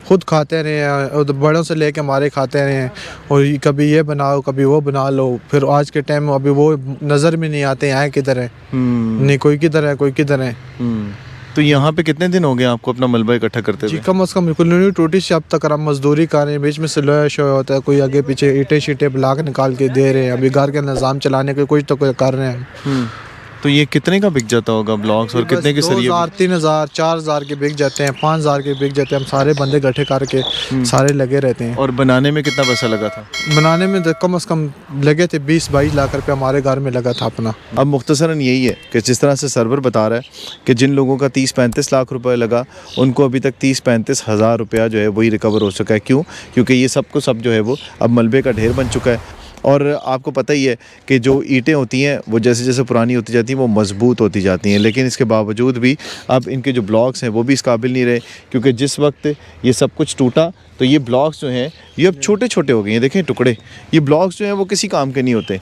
खुद खाते रहे हैं और बड़ों से लेके हमारे खाते रहे हैं। और कभी ये बनाओ कभी वो बना लो, फिर आज के टाइम में अभी वो नज़र में नहीं आते हैं किधर है, नहीं कोई किधर है कोई किधर है। तो यहाँ पे कितने दिन हो गए आपको अपना मलबा इकट्ठा करते जी हुए? कम अज़ कम बिल्कुल टूटी से अब तक हम मजदूरी कर रहे हैं, बीच में से लोया शोया होता है, कोई आगे पीछे ईंटें शीटें ब्लाक निकाल के दे रहे हैं, अभी घर के निज़ाम चलाने के कुछ तो कोई कर रहे हैं। तो ये कितने का बिक जाता होगा ब्लॉक्स और कितने के सरिये? 2000 3000 4000 के बिक जाते हैं, 5000 के बिक जाते हैं। हम सारे बंदे इकट्ठे करके सारे लगे रहते हैं। और बनाने में कितना पैसा लगा था? बनाने में तो कम से कम लगे थे 20-22 लाख रुपए हमारे घर में लगा था अपना। अब मुख्तसरन यही है कि जिस तरह से सरवर बता रहा है कि जिन लोगों का 30-35 लाख रुपए लगा, उनको अभी तक 30-35 हज़ार रुपया जो है वही रिकवर हो चुका है। क्यों? क्योंकि ये सब को सब जो है वो अब मलबे का ढेर बन चुका है। और आपको पता ही है कि जो ईंटें होती हैं वो जैसे जैसे पुरानी होती जाती हैं वो मज़बूत होती जाती हैं, लेकिन इसके बावजूद भी अब इनके जो ब्लॉक्स हैं वो भी इस काबिल नहीं रहे, क्योंकि जिस वक्त ये सब कुछ टूटा तो ये ब्लॉक्स जो हैं ये अब छोटे छोटे हो गए हैं। देखें टुकड़े, ये ब्लॉक्स जो हैं वो किसी काम के नहीं होते।